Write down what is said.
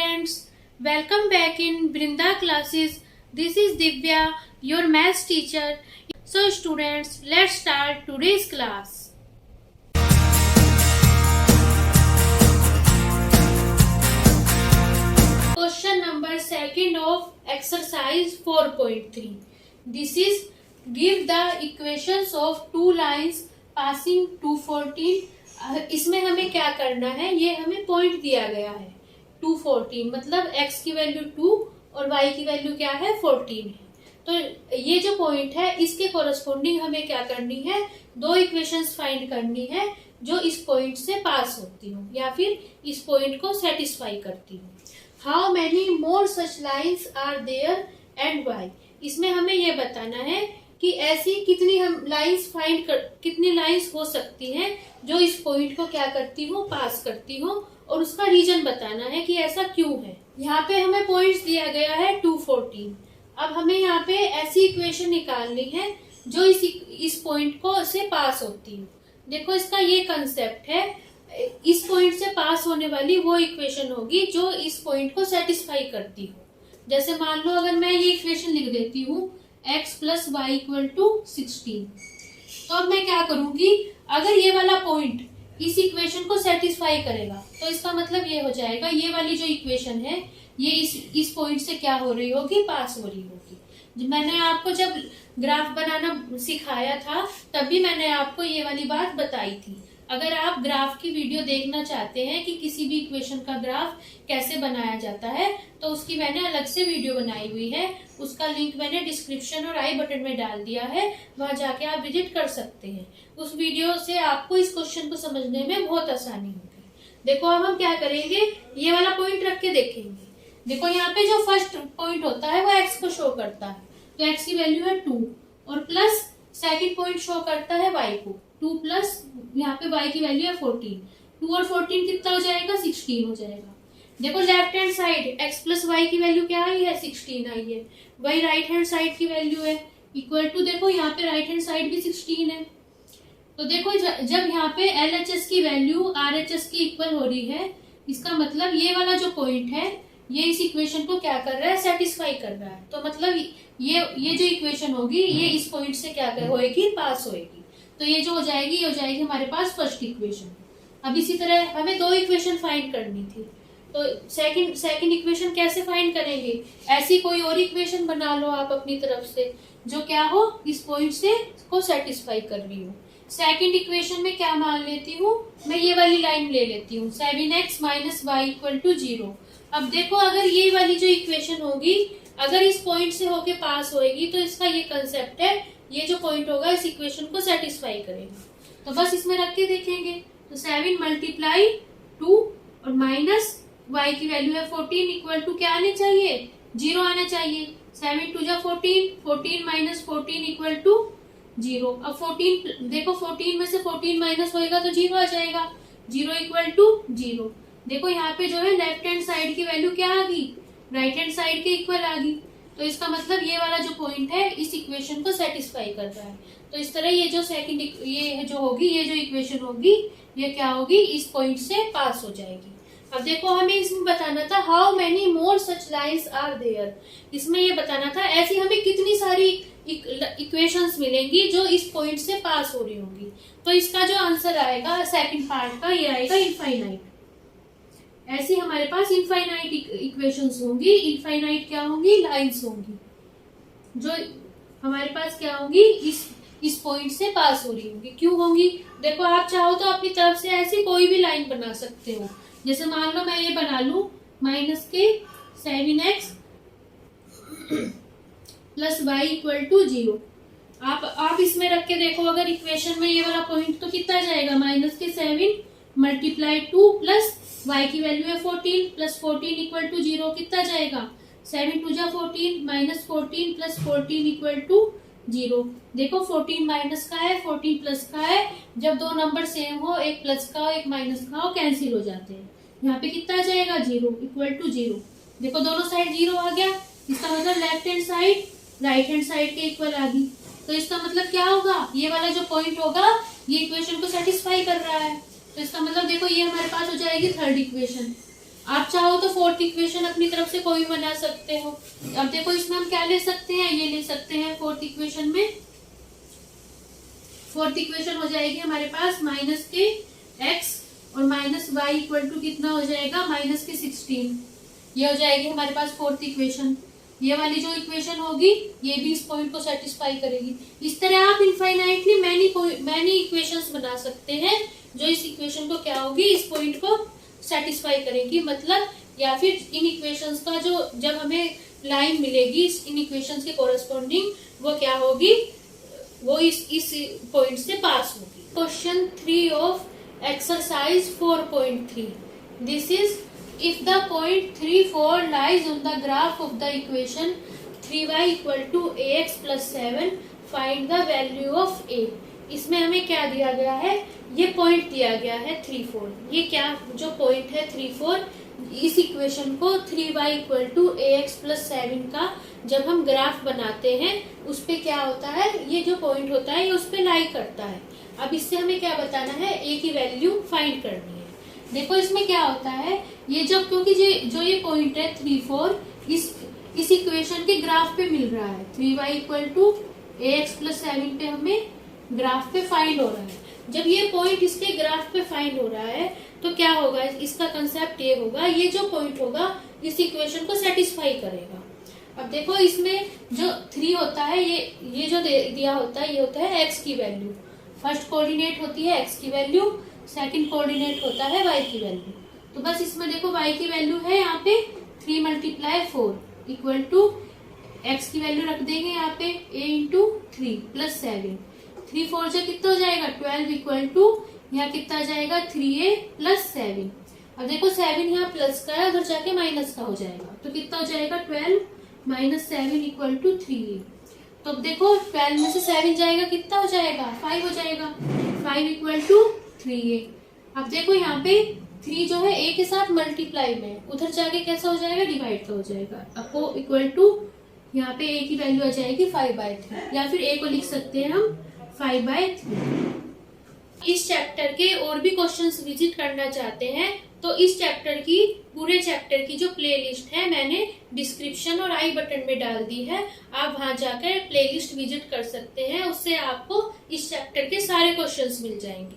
students, welcome back in Brinda classes. This is Divya, your maths teacher. So students, let's start today's class. Question number second of exercise 4.3. This is give the equations of two lines passing 214. इसमें हमें क्या करना है, ये हमें point दिया गया है 214, मतलब x की वैल्यू 2 और y की वैल्यू क्या है 14 है। तो ये जो पॉइंट है इसके कोरस्पोंडिंग हमें क्या करनी है, दो इक्वेशंस फाइंड करनी है जो इस पॉइंट से पास होती हो या फिर इस पॉइंट को सेटिस्फाई करती हो। How many more such lines are there and why. इसमें हमें ये बताना है कि ऐसी कितनी हम लाइंस फाइंड कर, कितनी लाइंस हो सकती हैं जो इस पॉइंट को क्या करती हो, पास करती हो, और उसका रीजन बताना है कि ऐसा क्यों है। यहाँ पे हमें पॉइंट्स दिया गया है 214। अब हमें यहाँ पे ऐसी इक्वेशन निकालनी है जो इस पॉइंट को से पास होती हो। देखो इसका ये कंसेप्ट है, इस पॉइंट से पास होने वाली वो इक्वेशन होगी जो इस पॉइंट को सेटिस्फाई करती हो। जैसे मान लो अगर मैं ये इक्वेशन लिख देती हूँ x plus y equal to 16, तो अब मैं क्या करूंगी, अगर ये वाला पॉइंट इस इक्वेशन को सेटिस्फाई करेगा तो इसका मतलब ये हो जाएगा ये वाली जो इक्वेशन है ये इस पॉइंट से क्या हो रही होगी, पास हो रही होगी। मैंने आपको जब ग्राफ बनाना सिखाया था तभी मैंने आपको ये वाली बात बताई थी। अगर आप ग्राफ की वीडियो देखना चाहते हैं कि किसी भी इक्वेशन का ग्राफ कैसे बनाया जाता है तो उसकी मैंने अलग से वीडियो बनाई हुई है, उसका लिंक मैंने डिस्क्रिप्शन और आई बटन में डाल दिया है, वहां जाके आप विजिट कर सकते हैं। उस वीडियो से आपको इस क्वेश्चन को समझने में बहुत आसानी होगी। देखो अब हम क्या करेंगे, ये वाला पॉइंट रख के देखेंगे। देखो यहाँ पे जो फर्स्ट पॉइंट होता है वो एक्स को शो करता है, तो एक्स की वैल्यू है 2 और प्लस सेकेंड पॉइंट शो करता है वाई को 2 प्लस यहाँ पे y की वैल्यू है 14। 2 और 14 कितना हो जाएगा, 16 हो जाएगा। देखो left hand side x plus y की वैल्यू क्या आई है, 16 आई है। वही राइट हैंड साइड की वैल्यू है इक्वल टू, देखो यहाँ पे राइट हैंड साइड भी 16 है। तो देखो जब यहाँ पे LHS की वैल्यू RHS की इक्वल हो रही है, इसका मतलब ये वाला जो पॉइंट है ये इस इक्वेशन को क्या कर रहा है, सेटिस्फाई कर रहा है। तो मतलब ये जो इक्वेशन होगी ये इस पॉइंट से क्या होएगी, पास होएगी। तो ये जो हो जाएगी हमारे पास फर्स्ट इक्वेशन। अब इसी तरह हमें दो इक्वेशन फाइंड करनी थी, तो सेकंड इक्वेशन कैसे फाइंड करेंगे, ऐसी कोई और इक्वेशन बना लो आप अपनी तरफ से जो क्या हो, इस पॉइंट से को सेटिस्फाई कर रही हो। सेकंड इक्वेशन में क्या मान लेती हूँ मैं, ये वाली लाइन ले लेती हूँ 7x minus Y equal to 0। अब देखो अगर ये वाली जो इक्वेशन होगी अगर इस पॉइंट से होके पास होएगी तो इसका ये कंसेप्ट है, ये जो पॉइंट होगा इस इक्वेशन को सेटिस्फाई करेगा। तो बस इसमें रख के देखेंगे, तो 7 मल्टीप्लाई 2 और माइनस y की वैल्यू है 14 इक्वल टू क्या आने चाहिए, 0 आना चाहिए। 7 2 जा 14, 14 माइनस 14 इक्वल टू 0। अब 14 देखो 14 में से 14 माइनस होएगा तो 0 आ जाएगा, 0 इक्वल टू 0। देखो यहाँ पे जो है लेफ्ट हैंड साइड की वैल्यू क्या आ गई, राइट हैंड साइड के इक्वल आ गई। तो इसका मतलब ये वाला जो पॉइंट है इस इक्वेशन को सेटिस्फाई कर रहा है। तो इस तरह ये जो इक्वेशन होगी ये क्या होगी, इस पॉइंट से पास हो जाएगी। अब देखो हमें इसमें बताना था how many more such lines are there. इसमें ये बताना था ऐसी हमें कितनी सारी इक्वेशंस मिलेंगी जो इस पॉइंट से पास हो रही होंगी। तो इसका जो आंसर आएगा सेकंड पार्ट का, ये आएगा इनफाइनाइट। ऐसी हमारे पास इनफाइनाइट इक्वेशंस होंगी, इनफाइनाइट क्या होंगी, लाइंस होंगी जो हमारे पास क्या होंगी, इस पॉइंट से पास हो रही होंगी। क्यों होंगी, देखो आप चाहो तो अपनी तरफ से ऐसी कोई भी लाइन बना सकते हो। जैसे मान लो मैं ये बना लू माइनस के 7x plus y equal to 0। आप इसमें रख के देखो, अगर इक्वेशन में ये वाला पॉइंट तो कितना जाएगा, माइनस के 7 मल्टीप्लाई 2 प्लस y की वैल्यू है 14 प्लस 14 इक्वल टू 0 कितना जाएगा, 7 2 जा 14 माइनस 14 प्लस 14 इक्वल टू 0। देखो 14 माइनस का है 14 प्लस का है, जब दो नंबर सेम हो, एक प्लस का हो एक माइनस का हो, कैंसिल हो जाते हैं। यहाँ पे कितना जाएगा, 0 इक्वल टू 0। देखो दोनों साइड 0 आ गया, इसका मतलब left hand side right hand side के इक्वल आ गई। तो इसका मतलब क्या होगा, ये वाला जो पॉइंट होगा ये इक्वेशन को सेटिस्फाई कर रहा है। तो इसका मतलब देखो ये हमारे पास हो जाएगी थर्ड इक्वेशन। आप चाहो तो फोर्थ इक्वेशन अपनी तरफ से कोई बना सकते हो। अब देखो इसमें हम क्या ले सकते हैं, ये ले सकते हैं फोर्थ इक्वेशन में। फोर्थ इक्वेशन हो जाएगी हमारे पास माइनस के एक्स और माइनस वाई इक्वल टू कितना हो जाएगा, माइनस के 16। ये हो जाएगी हमारे पास फोर्थ इक्वेशन। ये वाली जो इक्वेशन होगी ये भी इस पॉइंट को सेटिस्फाई करेगी। इस तरह आप इनफाइनाइटली मैनी इक्वेशंस बना सकते हैं जो इस इक्वेशन को क्या होगी, इस पॉइंट को सेटिस्फाई करेगी। मतलब या फिर इन इक्वेशंस का जो जब हमें लाइन मिलेगी इन इक्वेशंस के कोरस्पॉन्डिंग, वो क्या होगी, वो इस पॉइंट से पास होगी। Question 3 of exercise 4.3। This is if the point 3, 4 lies on the graph of the equation 3y equal to ax plus 7, find the value of a। इसमें हमें क्या दिया गया है, ये पॉइंट दिया गया है 3, 4। ये क्या जो पॉइंट है 3, 4, इस इक्वेशन को 3y equal to ax plus 7 का जब हम ग्राफ बनाते हैं उस पे क्या होता है, ये जो पॉइंट होता है ये उस पे लाई करता है। अब इससे हमें क्या बताना है, a की वैल्यू फाइंड करनी है। देखो इसमें क्या होता है, ये जब क्योंकि जो ये पॉइंट है 3, 4 इस इक्वेशन के ग्राफ पे मिल रहा है। 3y equal to ax plus 7 पे हमें ग्राफ पे फाइंड हो रहा है। जब ये पॉइंट इसके ग्राफ पे फाइंड हो रहा है तो क्या होगा, इसका कंसेप्ट ये होगा, ये जो पॉइंट होगा इस इक्वेशन को सेटिस्फाई करेगा। अब देखो इसमें जो 3 होता है ये जो दिया होता है ये होता है x की वैल्यू। फर्स्ट कोऑर्डिनेट होती है x की वैल्यू, सेकंड कोऑर्डिनेट होता है y की वैल्यू। तो बस इसमें देखो y की वैल्यू है यहाँ पे 3 × 4 इक्वल टू x की वैल्यू रख देंगे यहाँ पे a इंटू 3 प्लस 7। 3, 4 से कितना हो जाएगा 12 इक्वल टू यहाँ कितना जाएगा 3a प्लस 7। अब देखो 7 यहाँ प्लस का है, उधर जाके माइनस का हो जाएगा तो कितना हो जाएगा 12 माइनस 7 इक्वल टू 3a। तो अब देखो 12 में से 7 जाएगा कितना हो जाएगा 5 हो जाएगा, 5 इक्वल टू 3a। अब देखो यहाँ पे 3 जो है a के साथ मल्टीप्लाई में, उधर जाके कैसा हो जाएगा डिवाइड का हो जाएगा। अब वो इक्वल टू यहाँ पे a की वैल्यू आ जाएगी 5/3, या फिर a को लिख सकते हैं हम 5/3। इस चैप्टर के और भी क्वेश्चंस विजिट करना चाहते हैं तो इस चैप्टर की पूरे चैप्टर की जो प्लेलिस्ट है मैंने डिस्क्रिप्शन और आई बटन में डाल दी है। आप वहां जाकर प्लेलिस्ट विजिट कर सकते हैं, उससे आपको इस चैप्टर के सारे क्वेश्चंस मिल जाएंगे।